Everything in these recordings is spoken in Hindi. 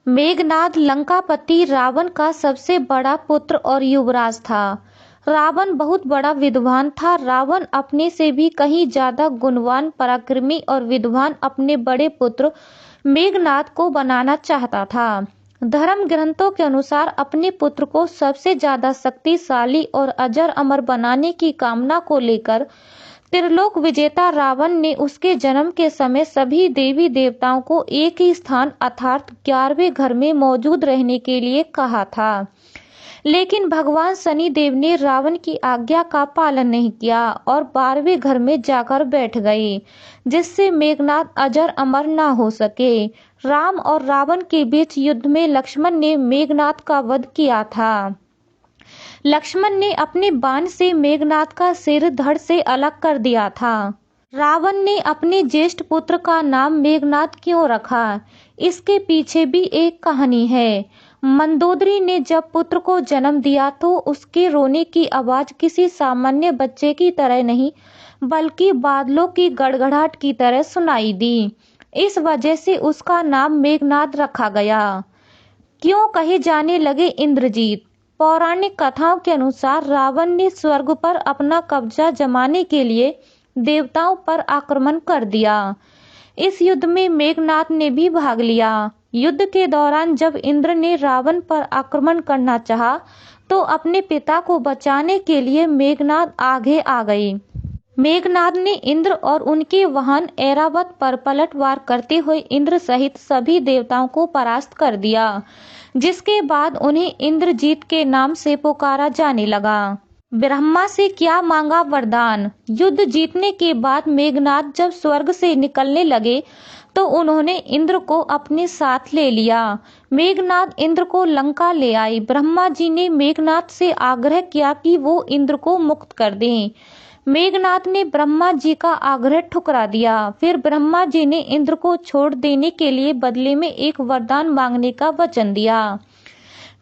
मेघनाद लंकापति रावण का सबसे बड़ा पुत्र और युवराज था। रावण बहुत बड़ा विद्वान था। रावण अपने से भी कहीं ज्यादा गुणवान, पराक्रमी और विद्वान अपने बड़े पुत्र मेघनाद को बनाना चाहता था। धर्म ग्रंथों के अनुसार अपने पुत्र को सबसे ज्यादा शक्तिशाली और अजर अमर बनाने की कामना को लेकर त्रिलोक विजेता रावण ने उसके जन्म के समय सभी देवी देवताओं को एक ही स्थान अर्थात 11वें घर में मौजूद रहने के लिए कहा था। लेकिन भगवान शनि देव ने रावण की आज्ञा का पालन नहीं किया और 12वें घर में जाकर बैठ गए, जिससे मेघनाद अजर अमर न हो सके। राम और रावण के बीच युद्ध में लक्ष्मण ने मेघनाद का वध किया था। लक्ष्मण ने अपने बाण से मेघनाद का सिर धड़ से अलग कर दिया था। रावण ने अपने ज्येष्ठ पुत्र का नाम मेघनाद क्यों रखा, इसके पीछे भी एक कहानी है। मंदोदरी ने जब पुत्र को जन्म दिया तो उसके रोने की आवाज किसी सामान्य बच्चे की तरह नहीं, बल्कि बादलों की गड़गड़ाहट की तरह सुनाई दी। इस वजह से उसका नाम मेघनाद रखा गया। क्यों कहे जाने लगे इंद्रजीत। पौराणिक कथाओं के अनुसार रावण ने स्वर्ग पर अपना कब्जा जमाने के लिए देवताओं पर आक्रमण कर दिया। इस युद्ध में मेघनाद ने भी भाग लिया। युद्ध के दौरान जब इंद्र ने रावण पर आक्रमण करना चाहा, तो अपने पिता को बचाने के लिए मेघनाद आगे आ गए। मेघनाद ने इंद्र और उनके वाहन ऐरावत पर पलटवार करते हुए इंद्र सहित सभी देवताओं को परास्त कर दिया, जिसके बाद उन्हें इंद्रजीत के नाम से पुकारा जाने लगा। ब्रह्मा से क्या मांगा वरदान। युद्ध जीतने के बाद मेघनाद जब स्वर्ग से निकलने लगे तो उन्होंने इंद्र को अपने साथ ले लिया। मेघनाद इंद्र को लंका ले आए। ब्रह्मा जी ने मेघनाद से आग्रह किया कि वो इंद्र को मुक्त कर दें। मेघनाद ने ब्रह्मा जी का आग्रह ठुकरा दिया। फिर ब्रह्मा जी ने इंद्र को छोड़ देने के लिए बदले में एक वरदान मांगने का वचन दिया।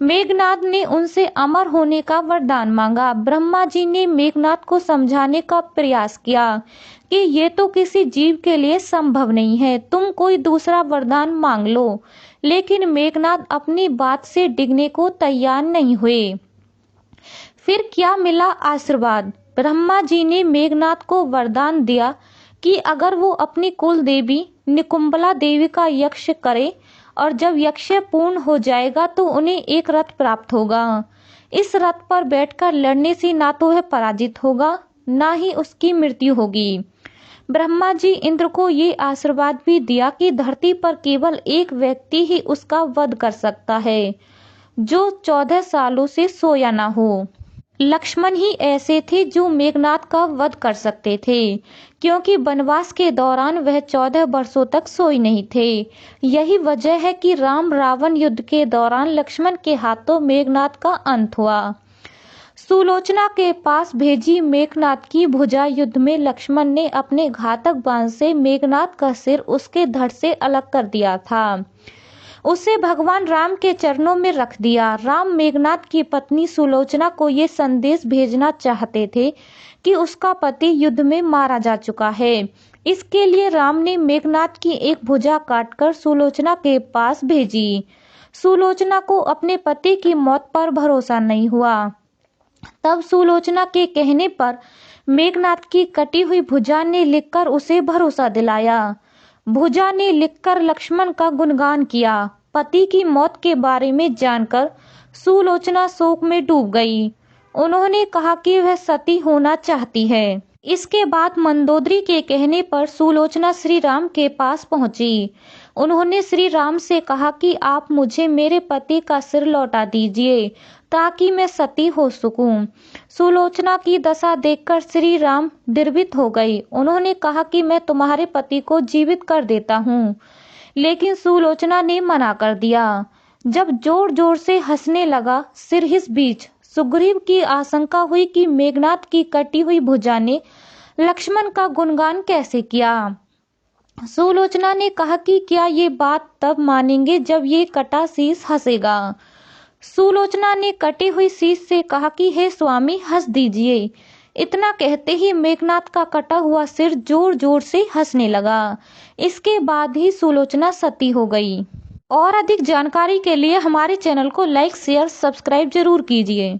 मेघनाद ने उनसे अमर होने का वरदान मांगा। ब्रह्मा जी ने मेघनाद को समझाने का प्रयास किया कि ये तो किसी जीव के लिए संभव नहीं है, तुम कोई दूसरा वरदान मांग लो। लेकिन मेघनाद अपनी बात से डिगने को तैयार नहीं हुए। फिर क्या मिला आशीर्वाद। ब्रह्मा जी ने मेघनाद को वरदान दिया कि अगर वो अपनी कुल देवी निकुंबला देवी का यक्ष करे और जब यक्ष पूर्ण हो जाएगा तो उन्हें एक रथ प्राप्त होगा। इस रथ पर बैठकर लड़ने से ना तो वह पराजित होगा, ना ही उसकी मृत्यु होगी। ब्रह्मा जी इंद्र को ये आशीर्वाद भी दिया कि धरती पर केवल एक व्यक्ति ही उसका वध कर सकता है, जो 14 सालों से सोया ना हो। लक्ष्मण ही ऐसे थे जो मेघनाद का वध कर सकते थे, क्योंकि वनवास के दौरान वह 14 वर्षों तक सोए नहीं थे। यही वजह है कि राम रावण युद्ध के दौरान लक्ष्मण के हाथों मेघनाद का अंत हुआ। सुलोचना के पास भेजी मेघनाद की भुजा युद्ध में लक्ष्मण ने अपने घातक बाण से मेघनाद का सिर उसके धड़ से अलग कर दिया था। उसे भगवान राम के चरणों में रख दिया। राम मेघनाद की पत्नी सुलोचना को ये संदेश भेजना चाहते थे कि उसका पति युद्ध में मारा जा चुका है। इसके लिए राम ने मेघनाद की एक भुजा काटकर सुलोचना के पास भेजी। सुलोचना को अपने पति की मौत पर भरोसा नहीं हुआ। तब सुलोचना के कहने पर मेघनाद की कटी हुई भुजा ने लिखकर उसे भरोसा दिलाया। भुजा ने लिखकर लक्ष्मण का गुणगान किया। पति की मौत के बारे में जानकर सुलोचना शोक में डूब गई। उन्होंने कहा कि वह सती होना चाहती है। इसके बाद मंदोदरी के कहने पर सुलोचना श्री राम के पास पहुंची। उन्होंने श्री राम से कहा कि आप मुझे मेरे पति का सिर लौटा दीजिए ताकि मैं सती हो सकूं। सुलोचना की दशा देखकर श्री राम द्रवित हो गए। उन्होंने कहा कि मैं तुम्हारे पति को जीवित कर देता हूं, लेकिन सुलोचना ने मना कर दिया। जब जोर जोर से हंसने लगा, सिर इस बीच सुग्रीव की आशंका हुई कि मेघनाद की कटी हुई भुजा ने लक्ष्मण का गुणगान कैसे किया। सुलोचना ने कहा कि क्या ये बात तब मानेंगे जब ये कटा शीश हंसेगा। सुलोचना ने कटी हुई शीश से कहा कि हे स्वामी, हंस दीजिए। इतना कहते ही मेघनाद का कटा हुआ सिर जोर जोर से हंसने लगा। इसके बाद ही सुलोचना सती हो गई और अधिक जानकारी के लिए हमारे चैनल को लाइक शेयर सब्सक्राइब जरूर कीजिए।